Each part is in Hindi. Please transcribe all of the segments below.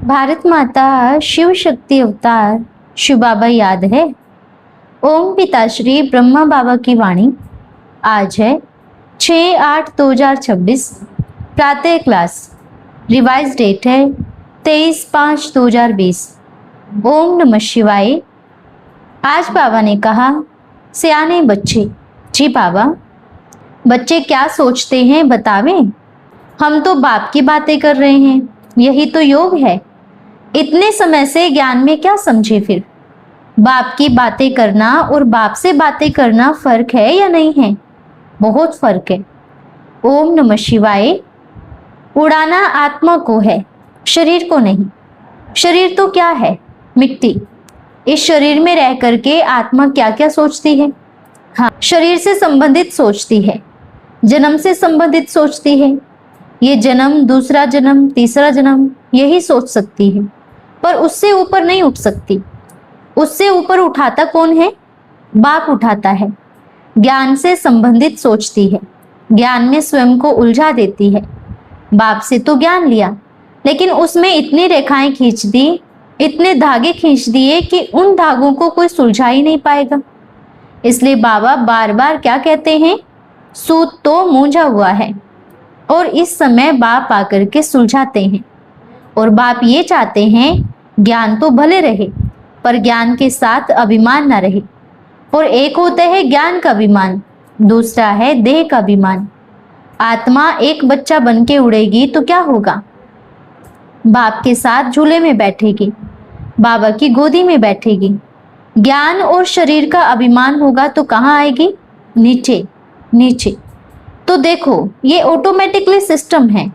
भारत माता शिव शक्ति अवतार शिव बाबा याद है। ओम पिताश्री ब्रह्मा बाबा की वाणी। आज है 6/8/2026 प्रातः क्लास। रिवाइज डेट है 23/5/2020। ओम नमः शिवाय। आज बाबा ने कहा, सियाने बच्चे। जी बाबा, बच्चे क्या सोचते हैं बतावें। हम तो बाप की बातें कर रहे हैं, यही तो योग है। इतने समय से ज्ञान में क्या समझे फिर। बाप की बातें करना और बाप से बातें करना फर्क है या नहीं है? बहुत फर्क है। ओम नमः शिवाय। उड़ाना आत्मा को है, शरीर को नहीं। शरीर तो क्या है? मिट्टी। इस शरीर में रह करके आत्मा क्या क्या सोचती है? हाँ, शरीर से संबंधित सोचती है, जन्म से संबंधित सोचती है। ये जन्म, दूसरा जन्म, तीसरा जन्म, यही सोच सकती है, पर उससे ऊपर नहीं उठ सकती। उससे ऊपर उठाता कौन है? बाप उठाता है। ज्ञान से संबंधित सोचती है, ज्ञान में स्वयं को उलझा देती है। बाप से तो ज्ञान लिया, लेकिन उसमें इतनी रेखाएं खींच दी, इतने धागे खींच दिए कि उन धागों को कोई सुलझा ही नहीं पाएगा। इसलिए बाबा बार बार क्या कहते हैं? सूत तो मूंझा हुआ है। और इस समय बाप आकर के सुलझाते हैं। और बाप ये चाहते हैं, ज्ञान तो भले रहे, पर ज्ञान के साथ अभिमान ना रहे। और एक होता है ज्ञान का अभिमान, दूसरा है देह का अभिमान। आत्मा एक बच्चा बन के उड़ेगी तो क्या होगा? बाप के साथ झूले में बैठेगी, बाबा की गोदी में बैठेगी। ज्ञान और शरीर का अभिमान होगा तो कहाँ आएगी? नीचे नीचे। तो देखो, ये ऑटोमेटिकली सिस्टम है।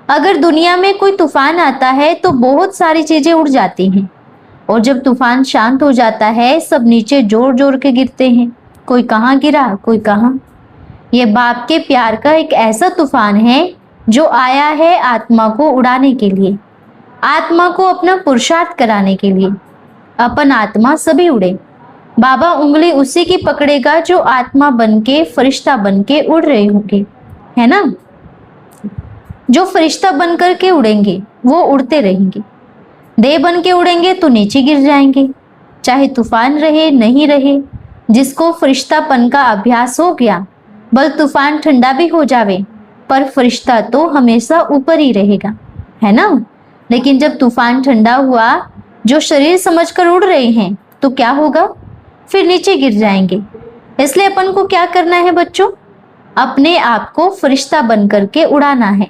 अगर दुनिया में कोई तूफान आता है तो बहुत सारी चीजें उड़ जाती हैं, और जब तूफान शांत हो जाता है सब नीचे जोर जोर के गिरते हैं। कोई कहाँ गिरा, कोई कहाँ। ये बाप के प्यार का एक ऐसा तूफान है जो आया है आत्मा को उड़ाने के लिए, आत्मा को अपना पुरुषार्थ कराने के लिए। अपन आत्मा सभी उड़े। बाबा उंगली उसी की पकड़ेगा जो आत्मा बनके, फरिश्ता बनके उड़ रहे होंगे, है ना। जो फरिश्ता बनकर के उड़ेंगे वो उड़ते रहेंगे। देह बन के उड़ेंगे तो नीचे गिर जाएंगे, चाहे तूफान रहे नहीं रहे। जिसको फरिश्तापन का अभ्यास हो गया, बल तूफान ठंडा भी हो जावे, पर फरिश्ता तो हमेशा ऊपर ही रहेगा, है ना। लेकिन जब तूफान ठंडा हुआ, जो शरीर समझकर उड़ रहे हैं, तो क्या होगा? फिर नीचे गिर जाएंगे। इसलिए अपन को क्या करना है बच्चों? अपने आप को फरिश्ता बन करके उड़ाना है,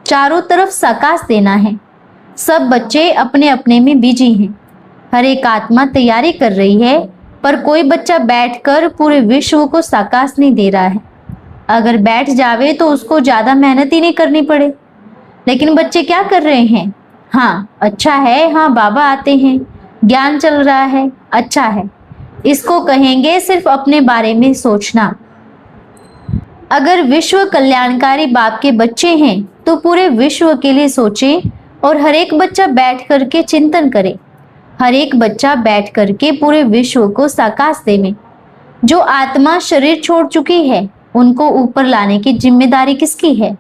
चारों तरफ साकाश देना है। सब बच्चे अपने अपने में बिजी हैं। हर एक आत्मा तैयारी कर रही है, पर कोई बच्चा बैठकर पूरे विश्व को साकाश नहीं दे रहा है। अगर बैठ जावे तो उसको ज्यादा मेहनत ही नहीं करनी पड़े। लेकिन बच्चे क्या कर रहे हैं? हाँ, अच्छा है, हाँ बाबा आते हैं, ज्ञान चल रहा है, अच्छा है। इसको कहेंगे सिर्फ अपने बारे में सोचना। अगर विश्व कल्याणकारी बाप के बच्चे हैं तो पूरे विश्व के लिए सोचें, और हर एक बच्चा बैठ करके चिंतन करे। हर एक बच्चा बैठ करके पूरे विश्व को साकाश देवे। जो आत्मा शरीर छोड़ चुकी है, उनको ऊपर लाने की जिम्मेदारी किसकी है?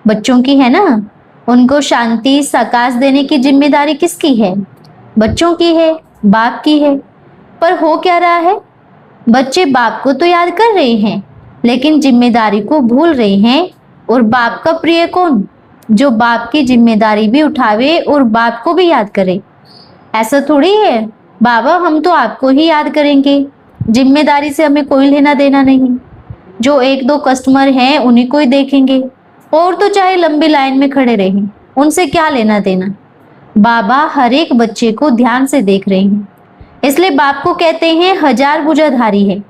बच्चों की है ना। उनको शांति साकाश देने की जिम्मेदारी किसकी है? बच्चों की है, बाप की है। पर हो क्या रहा है? बच्चे बाप को तो याद कर रहे हैं, लेकिन जिम्मेदारी को भूल रहे हैं। और बाप का प्रिय कौन? जो बाप की जिम्मेदारी भी उठावे और बाप को भी याद करे। ऐसा थोड़ी है बाबा हम तो आपको ही याद करेंगे, जिम्मेदारी से हमें कोई लेना देना नहीं। जो एक दो कस्टमर हैं उन्हीं को ही देखेंगे, और तो चाहे लंबी लाइन में खड़े रहें, उनसे क्या लेना देना। बाबा हर एक बच्चे को ध्यान से देख रहे हैं। इसलिए बाप को कहते हैं हजार भुजाधारी है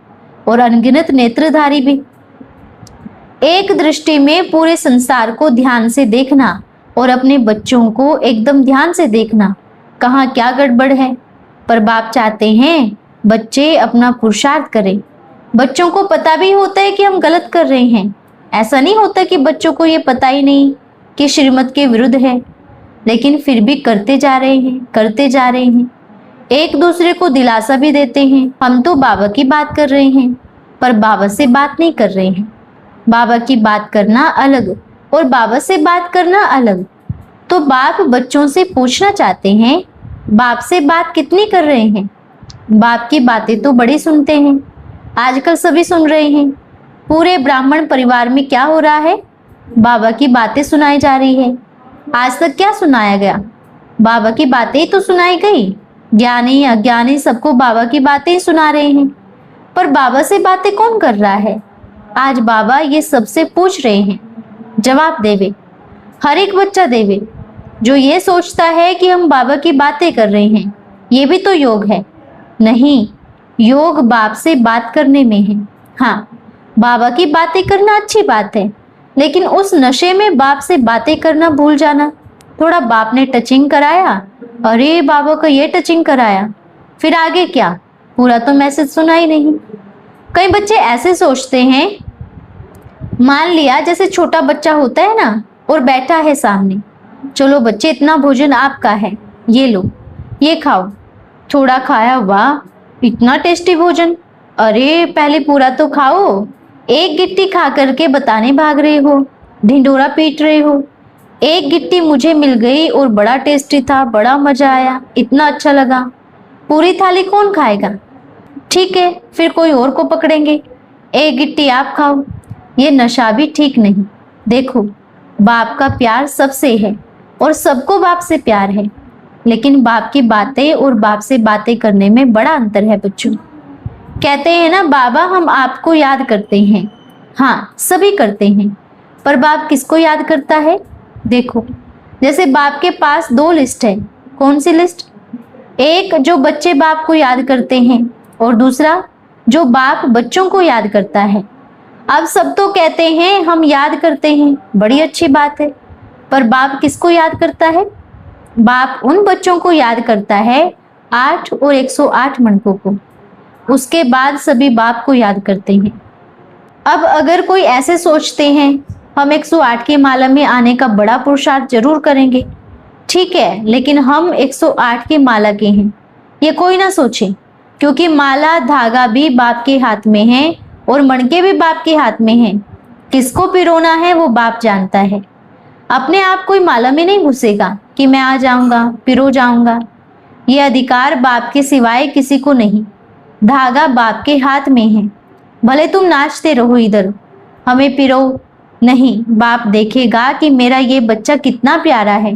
और अनगिनत नेत्रधारी भी। एक दृष्टि में पूरे संसार को ध्यान से देखना और अपने बच्चों को एकदम ध्यान से देखना, कहाँ क्या गड़बड़ है। पर बाप चाहते हैं बच्चे अपना पुरुषार्थ करें। बच्चों को पता भी होता है कि हम गलत कर रहे हैं। ऐसा नहीं होता कि बच्चों को ये पता ही नहीं कि श्रीमत के विरुद्ध है, लेकिन फिर भी करते जा रहे हैं, करते जा रहे हैं। एक दूसरे को दिलासा भी देते हैं, हम तो बाबा की बात कर रहे हैं, पर बाबा से बात नहीं कर रहे हैं। बाबा की बात करना अलग और बाबा से बात करना अलग। तो बाप बच्चों से पूछना चाहते हैं, बाप से बात कितनी कर रहे हैं? बाप की बातें तो बड़ी सुनते हैं, आजकल सभी सुन रहे हैं। पूरे ब्राह्मण परिवार में क्या हो रहा है? बाबा की बातें सुनाई जा रही है। आज तक क्या सुनाया गया? बाबा की बातें ही तो सुनाई गई। ज्ञानी अज्ञानी सबको बाबा की बातें ही सुना रहे हैं, पर बाबा से बातें कौन कर रहा है? आज बाबा ये सबसे पूछ रहे हैं, जवाब देवे, हर एक बच्चा देवे। जो ये सोचता है कि हम बाबा की बातें कर रहे हैं, ये भी तो योग है। नहीं, योग बाप से बात करने में है। हाँ, बाबा की बातें करना अच्छी बात है, लेकिन उस नशे में बाप से बातें करना भूल जाना। थोड़ा बाप ने टचिंग कराया, अरे बाबा को ये टचिंग कराया, फिर आगे क्या? पूरा तो मैसेज सुना ही नहीं। कई बच्चे ऐसे सोचते हैं, मान लिया जैसे छोटा बच्चा होता है ना, और बैठा है सामने, चलो बच्चे इतना भोजन आपका है, ये लो, ये खाओ। थोड़ा खाया, वाह इतना टेस्टी भोजन, अरे पहले पूरा तो खाओ। एक गिट्टी खा करके बताने भाग रहे हो, ढिंडोरा पीट रहे हो। एक गिट्टी मुझे मिल गई और बड़ा टेस्टी था, बड़ा मजा आया, इतना अच्छा लगा। पूरी थाली कौन खाएगा? ठीक है, फिर कोई और को पकड़ेंगे, एक गिट्टी आप खाओ। ये नशा भी ठीक नहीं। देखो, बाप का प्यार सबसे है और सबको बाप से प्यार है, लेकिन बाप की बातें और बाप से बातें करने में बड़ा अंतर है बच्चों। कहते हैं ना, बाबा हम आपको याद करते हैं। हाँ, सभी करते हैं, पर बाप किसको याद करता है? देखो, जैसे बाप के पास दो लिस्ट है। कौन सी लिस्ट? एक जो बच्चे बाप को याद करते हैं, और दूसरा जो बाप बच्चों को याद करता है। अब सब तो कहते हैं हम याद करते हैं, बड़ी अच्छी बात है, पर बाप किसको याद करता है? बाप उन बच्चों को याद करता है 8 और 108 मनकों को। उसके बाद सभी बाप को याद करते हैं। अब अगर कोई ऐसे सोचते हैं हम 108 की माला में आने का बड़ा पुरुषार्थ जरूर करेंगे, ठीक है, लेकिन हम 108 की माला के हैं, ये कोई ना सोचे, क्योंकि माला धागा भी बाप के हाथ में है और मणके भी बाप के हाथ में है। किसको पिरोना है वो बाप जानता है। अपने आप कोई माला में नहीं घुसेगा कि मैं आ जाऊंगा, पिरो जाऊंगा। ये अधिकार बाप के सिवाय किसी को नहीं। धागा बाप के हाथ में है। भले तुम नाचते रहो इधर, हमें पिरो नहीं, बाप देखेगा कि मेरा ये बच्चा कितना प्यारा है,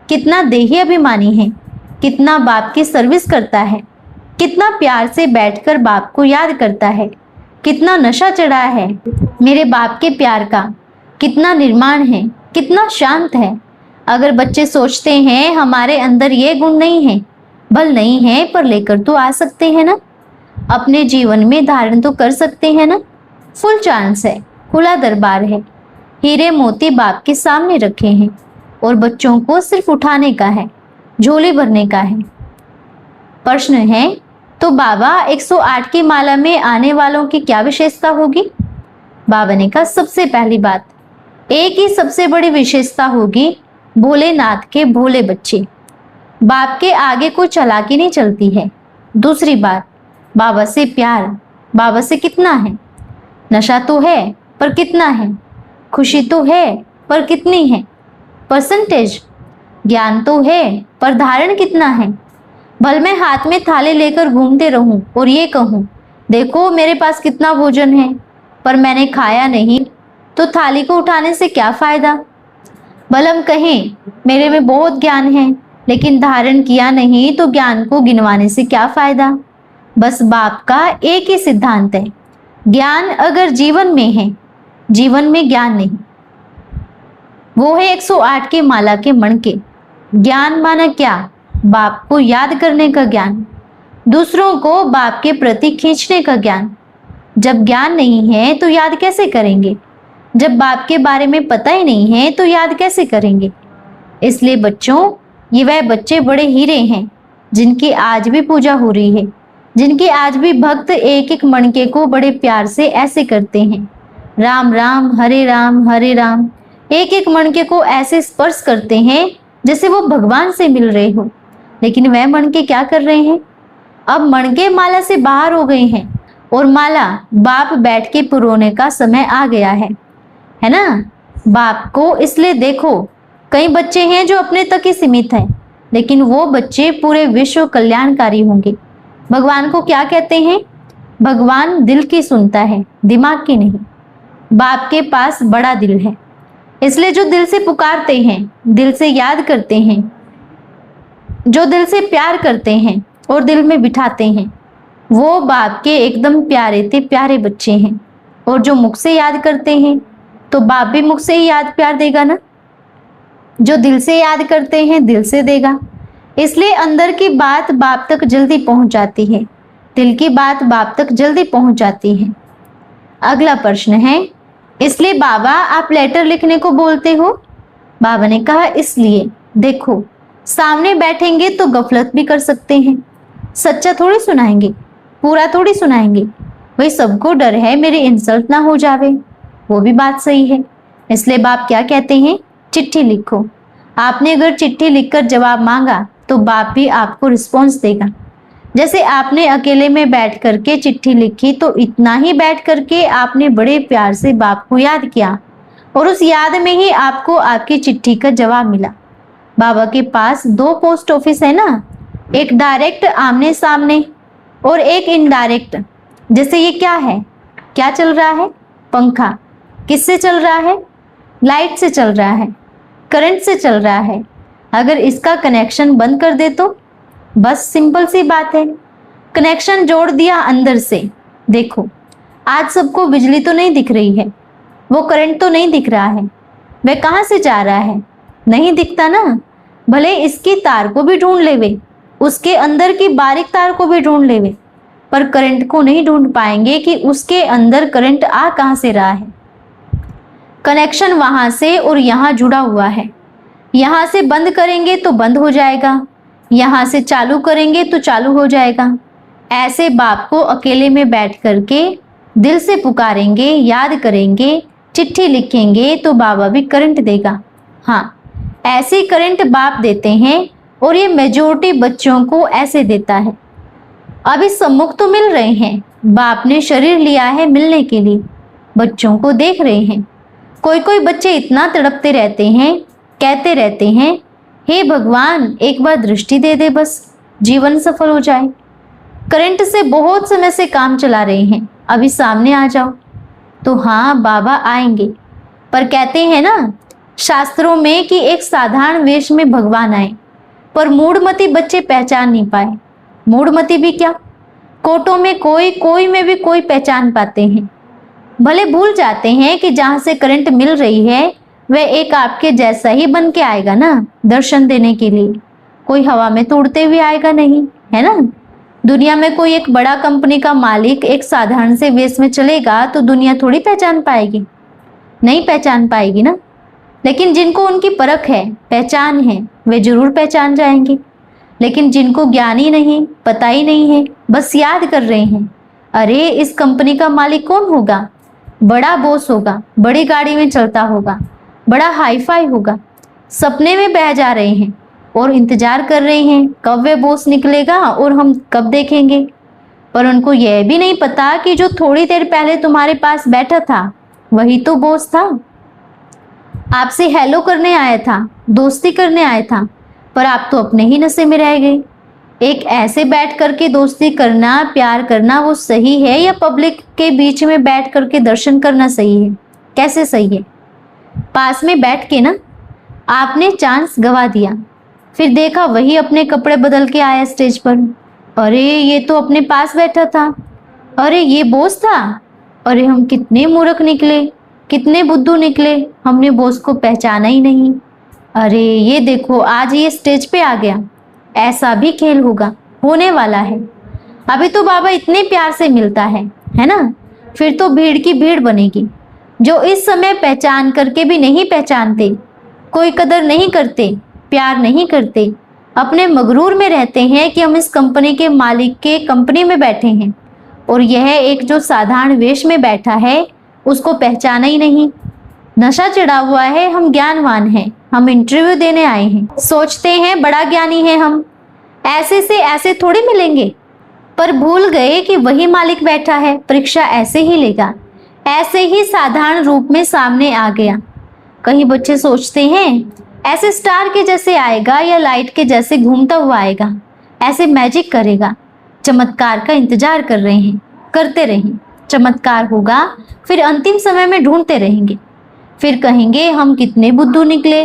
कितना देही अभिमानी है, कितना बाप की सर्विस करता है, कितना प्यार से बैठकर बाप को याद करता है, कितना नशा चढ़ा है मेरे बाप के प्यार का, कितना निर्माण है, कितना शांत है। अगर बच्चे सोचते हैं हमारे अंदर ये गुण नहीं है, बल नहीं है, पर लेकर तो आ सकते हैं ना, अपने जीवन में धारण तो कर सकते हैं ना। फुल चांस है, खुला दरबार है, हीरे मोती बाप के सामने रखे हैं और बच्चों को सिर्फ उठाने का है, झोली भरने का है। प्रश्न है, तो बाबा 108 की माला में आने वालों की क्या विशेषता होगी? बाबा ने कहा, सबसे पहली बात, एक ही सबसे बड़ी विशेषता होगी, भोलेनाथ के भोले बच्चे। बाप के आगे कोई चालाकी नहीं चलती है। दूसरी बात, बाबा से प्यार। बाबा से कितना है? नशा तो है, पर कितना है? खुशी तो है, पर कितनी है? परसेंटेज। ज्ञान तो है, पर धारण कितना है? भल मैं हाथ में थाली लेकर घूमते रहूं और ये कहूं, देखो मेरे पास कितना भोजन है, पर मैंने खाया नहीं, तो थाली को उठाने से क्या फायदा? भल हम कहें मेरे में बहुत ज्ञान है, लेकिन धारण किया नहीं, तो ज्ञान को गिनवाने से क्या फायदा? बस बाप का एक ही सिद्धांत है, ज्ञान अगर जीवन में है, जीवन में ज्ञान नहीं। वो है 108 के माला के मणके। ज्ञान माना क्या? बाप को याद करने का ज्ञान, दूसरों को बाप के प्रति खींचने का ज्ञान। जब ज्ञान नहीं है तो याद कैसे करेंगे? जब बाप के बारे में पता ही नहीं है तो याद कैसे करेंगे? इसलिए बच्चों, ये वह बच्चे बड़े हीरे हैं जिनकी आज भी पूजा हो रही है, जिनके आज भी भक्त एक एक मणके को बड़े प्यार से ऐसे करते हैं, राम राम हरे राम हरे राम। एक एक मणके को ऐसे स्पर्श करते हैं जैसे वो भगवान से मिल रहे हो। लेकिन वह मणके क्या कर रहे हैं? अब मणके माला से बाहर हो गए हैं और माला बाप बैठ के पुरोने का समय आ गया है ना? बाप को इसलिए देखो कई बच्चे हैं जो अपने तक ही सीमित हैं, लेकिन वो बच्चे पूरे विश्व कल्याणकारी होंगे। भगवान को क्या कहते हैं? भगवान दिल की सुनता है, दिमाग की नहीं। बाप के पास बड़ा दिल है, इसलिए जो दिल से पुकारते हैं, दिल से याद करते हैं, जो दिल से प्यार करते हैं और दिल में बिठाते हैं, वो बाप के एकदम प्यारे ते प्यारे बच्चे हैं। और जो मुख से याद करते हैं, तो बाप भी मुख से ही याद प्यार देगा ना। जो दिल से याद करते हैं, दिल से देगा। इसलिए अंदर की बात बाप तक जल्दी पहुंच जाती है, दिल की बात बाप तक जल्दी पहुंच जाती है। अगला प्रश्न है, इसलिए बाबा आप लेटर लिखने को बोलते हो? बाबा ने कहा, इसलिए देखो, सामने बैठेंगे तो गफलत भी कर सकते हैं। सच्चा थोड़ी सुनाएंगे, पूरा थोड़ी सुनाएंगे। भाई सबको डर है मेरी इंसल्ट ना हो जावे, वो भी बात सही है। इसलिए बाप क्या कहते हैं? चिट्ठी लिखो। आपने अगर चिट्ठी लिखकर जवाब मांगा तो बाप भी आपको रिस्पॉन्स देगा। जैसे आपने अकेले में बैठ करके चिट्ठी लिखी, तो इतना ही बैठ करके आपने बड़े प्यार से बाप को याद किया और उस याद में ही आपको आपकी चिट्ठी का जवाब मिला। बाबा के पास 2 पोस्ट ऑफिस है ना, एक डायरेक्ट आमने सामने और एक इनडायरेक्ट। जैसे ये क्या है, क्या चल रहा है? पंखा। किससे चल रहा है? लाइट से चल रहा है, करंट से चल रहा है। अगर इसका कनेक्शन बंद कर दे तो बस सिंपल सी बात है। कनेक्शन जोड़ दिया अंदर से। देखो आज सबको बिजली तो नहीं दिख रही है, वो करंट तो नहीं दिख रहा है, वह कहाँ से जा रहा है? नहीं दिखता ना। भले इसकी तार को भी ढूंढ लेवे, उसके अंदर की बारीक तार को भी ढूंढ लेवे, पर करंट को नहीं ढूंढ पाएंगे कि उसके अंदर करंट आ कहाँ से रहा है। कनेक्शन वहां से और यहाँ जुड़ा हुआ है। यहाँ से बंद करेंगे तो बंद हो जाएगा, यहाँ से चालू करेंगे तो चालू हो जाएगा। ऐसे बाप को अकेले में बैठ करके दिल से पुकारेंगे, याद करेंगे, चिट्ठी लिखेंगे तो बाबा भी करंट देगा। हाँ, ऐसे करंट बाप देते हैं और ये मेजोरिटी बच्चों को ऐसे देता है। अभी सम्मुख तो मिल रहे हैं, बाप ने शरीर लिया है मिलने के लिए, बच्चों को देख रहे हैं। कोई कोई बच्चे इतना तड़पते रहते हैं, कहते रहते हैं, हे भगवान एक बार दृष्टि दे दे, बस जीवन सफल हो जाए। करंट से बहुत समय से काम चला रहे हैं, अभी सामने आ जाओ। तो हाँ बाबा आएंगे, पर कहते हैं ना शास्त्रों में कि एक साधारण वेश में भगवान आए, पर मूढ़मती बच्चे पहचान नहीं पाए। मूढ़मती भी क्या, कोटों में कोई, कोई में भी कोई पहचान पाते हैं। भले भूल जाते हैं कि जहां से करंट मिल रही है वह एक आपके जैसा ही बन के आएगा ना दर्शन देने के लिए। कोई हवा में तो उड़ते हुए आएगा नहीं, है ना। दुनिया में कोई एक बड़ा कंपनी का मालिक एक साधारण से वेश में चलेगा तो दुनिया थोड़ी पहचान पाएगी, नहीं पहचान पाएगी ना। लेकिन जिनको उनकी परख है, पहचान है, वे जरूर पहचान जाएंगे। लेकिन जिनको ज्ञान ही नहीं, पता ही नहीं है, बस याद कर रहे हैं, अरे इस कंपनी का मालिक कौन होगा, बड़ा बॉस होगा, बड़ी गाड़ी में चलता होगा, बड़ा हाईफाई होगा, सपने में बह जा रहे हैं और इंतजार कर रहे हैं कब वे बॉस निकलेगा और हम कब देखेंगे। पर उनको यह भी नहीं पता कि जो थोड़ी देर पहले तुम्हारे पास बैठा था वही तो बॉस था, आपसे हेलो करने आया था, दोस्ती करने आया था, पर आप तो अपने ही नशे में रह गए। एक ऐसे बैठ करके दोस्ती करना, प्यार करना वो सही है, या पब्लिक के बीच में बैठ करके दर्शन करना सही है? कैसे सही है? पास में बैठ के ना आपने चांस गवा दिया, फिर देखा वही अपने कपड़े बदल के आया स्टेज पर, अरे ये तो अपने पास बैठा था, अरे ये बॉस था, अरे हम कितने मूर्ख निकले, कितने बुद्धू निकले, हमने बॉस को पहचाना ही नहीं। अरे ये देखो आज ये स्टेज पे आ गया। ऐसा भी खेल होगा, होने वाला है। अभी तो बाबा इतने प्यार से मिलता है ना, फिर तो भीड़ की भीड़ बनेगी। जो इस समय पहचान करके भी नहीं पहचानते, कोई कदर नहीं करते, प्यार नहीं करते, अपने मगरूर में रहते हैं कि हम इस कंपनी के मालिक के कंपनी में बैठे हैं, और यह एक जो साधारण वेश में बैठा है उसको पहचाना ही नहीं। नशा चढ़ा हुआ है, हम ज्ञानवान हैं, हम इंटरव्यू देने आए हैं, सोचते हैं बड़ा ज्ञानी है हम, ऐसे से ऐसे थोड़ी मिलेंगे। पर भूल गए कि वही मालिक बैठा है, परीक्षा ऐसे ही लेगा, ऐसे ही साधारण रूप में सामने आ गया। कहीं बच्चे सोचते हैं ऐसे स्टार के जैसे आएगा या लाइट के जैसे घूमता हुआ आएगा, ऐसे मैजिक करेगा। चमत्कार का इंतजार कर रहे हैं, करते रहें। चमत्कार होगा, फिर अंतिम समय में ढूंढते रहेंगे, फिर कहेंगे हम कितने बुद्धू निकले।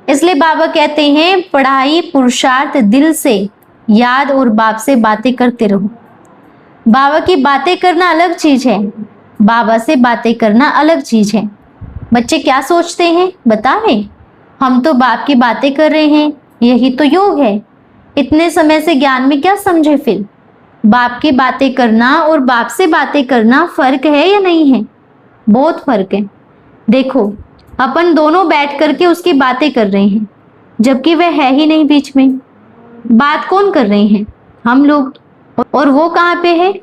इसलिए बाबा कहते हैं पढ़ाई, पुरुषार्थ, दिल से याद और बाप से बातें करते रहो। बाबा की बातें करना अलग चीज है, बाबा से बातें करना अलग चीज है। बच्चे क्या सोचते हैं बतावें? हम तो बाप की बातें कर रहे हैं, यही तो योग है। इतने समय से ज्ञान में क्या समझे फिर? बाप की बातें करना और बाप से बातें करना फर्क है या नहीं है? बहुत फर्क है। देखो, अपन दोनों बैठ करके उसकी बातें कर रहे हैं, जबकि वह है ही नहीं बीच में। बात कौन कर रहे हैं? हम लोग। और वो कहाँ पे है?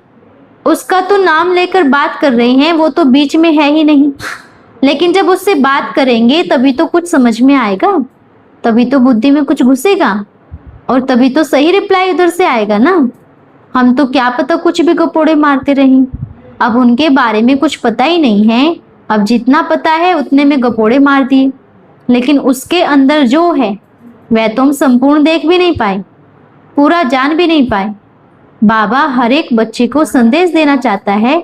उसका तो नाम लेकर बात कर रहे हैं, वो तो बीच में है ही नहीं। लेकिन जब उससे बात करेंगे तभी तो कुछ समझ में आएगा, तभी तो बुद्धि में कुछ घुसेगा, और तभी तो सही रिप्लाई उधर से आएगा ना। हम तो क्या पता कुछ भी गपोड़े मारते रहें। अब उनके बारे में कुछ पता ही नहीं है, अब जितना पता है उतने में गपोड़े मार दिए। लेकिन उसके अंदर जो है वह तो हम संपूर्ण देख भी नहीं पाए, पूरा जान भी नहीं पाए। बाबा हर एक बच्चे को संदेश देना चाहता है,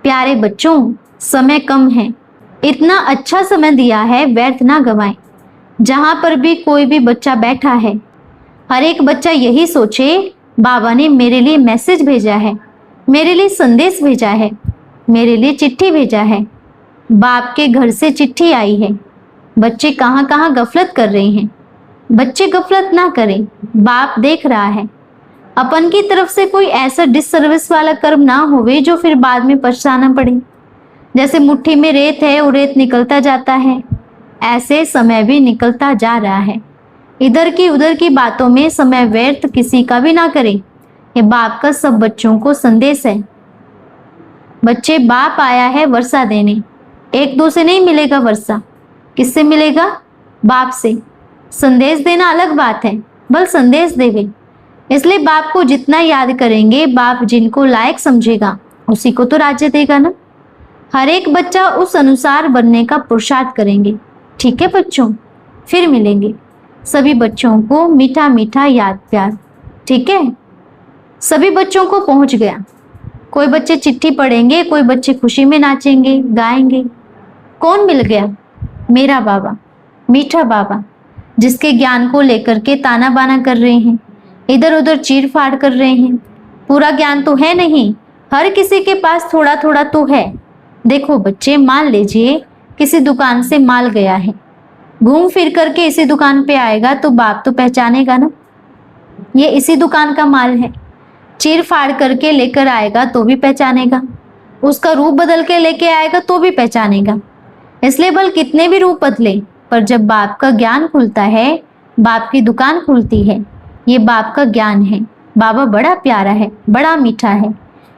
प्यारे बच्चों, समय कम है, इतना अच्छा समय दिया है, व्यर्थ ना गवाएं। जहां पर भी कोई भी बच्चा बैठा है, हर एक बच्चा यही सोचे बाबा ने मेरे लिए मैसेज भेजा है, मेरे लिए संदेश भेजा है, मेरे लिए चिट्ठी भेजा है। बाप के घर से चिट्ठी आई है। बच्चे कहाँ कहाँ गफलत कर रहे हैं। बच्चे गफलत ना करें, बाप देख रहा है। अपन की तरफ से कोई ऐसा डिससर्विस वाला कर्म ना होवे जो फिर बाद में पछताना पड़े। जैसे मुट्ठी में रेत है और रेत निकलता जाता है, ऐसे समय भी निकलता जा रहा है। इधर की उधर की बातों में समय व्यर्थ किसी का भी ना करें। ये बाप का सब बच्चों को संदेश है। बच्चे, बाप आया है वर्षा देने। एक दो से नहीं मिलेगा वर्षा, किससे मिलेगा? बाप से। संदेश देना अलग बात है, बल संदेश देवे। इसलिए बाप को जितना याद करेंगे, बाप जिनको लायक समझेगा उसी को तो राज्य देगा ना। हर एक बच्चा उस अनुसार बनने का पुरुषार्थ करेंगे। ठीक है बच्चों, फिर मिलेंगे। सभी बच्चों को मीठा मीठा याद प्यार। ठीक है, सभी बच्चों को पहुंच गया। कोई बच्चे चिट्ठी पढ़ेंगे, कोई बच्चे खुशी में नाचेंगे गाएंगे। कौन मिल गया? मेरा बाबा, मीठा बाबा, जिसके ज्ञान को लेकर के ताना बाना कर रहे हैं, इधर उधर चीर फाड़ कर रहे हैं। पूरा ज्ञान तो है नहीं, हर किसी के पास थोड़ा थोड़ा तो है। देखो बच्चे, मान लीजिए किसी दुकान से माल गया है, घूम फिर करके इसी दुकान पे आएगा तो बाप तो पहचानेगा ना, ये इसी दुकान का माल है। चीर फाड़ करके लेकर आएगा तो भी पहचानेगा, उसका रूप बदल के लेके आएगा तो भी पहचानेगा। इसलिए बल कितने भी रूप बदले, पर जब बाप का ज्ञान खुलता है, बाप की दुकान खुलती है। ये बाप का ज्ञान है। बाबा बड़ा प्यारा है, बड़ा मीठा है,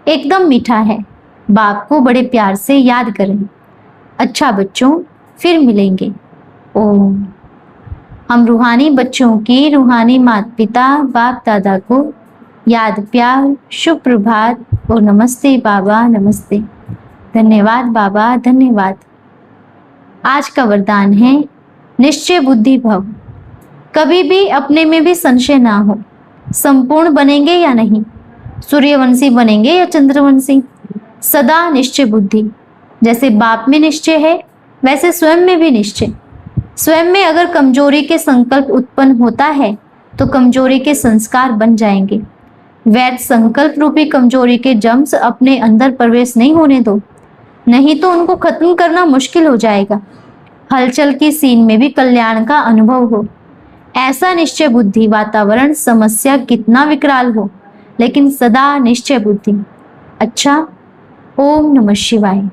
एकदम मीठा है। बाप को बड़े प्यार से याद करें। अच्छा बच्चों, फिर मिलेंगे। ओम। हम रूहानी बच्चों की रूहानी माता पिता बाप दादा को याद प्यार, शुभ प्रभात और नमस्ते बाबा, नमस्ते। धन्यवाद बाबा, धन्यवाद। आज का वरदान है निश्चय बुद्धि भव। कभी भी अपने में भी संशय ना हो, संपूर्ण बनेंगे या नहीं, सूर्यवंशी बनेंगे या चंद्रवंशी। सदा निश्चय बुद्धि। जैसे बाप में निश्चय है, वैसे स्वयं में भी निश्चय। स्वयं में अगर कमजोरी के संकल्प उत्पन्न होता है तो कमजोरी के संस्कार बन जाएंगे। वैध संकल्प रूपी कमजोरी के जम्स अपने अंदर प्रवेश नहीं होने दो, नहीं तो उनको खत्म करना मुश्किल हो जाएगा। हलचल की सीन में भी कल्याण का अनुभव हो, ऐसा निश्चय बुद्धि। वातावरण समस्या कितना विकराल हो, लेकिन सदा निश्चय बुद्धि। अच्छा, ओम नमः शिवाय।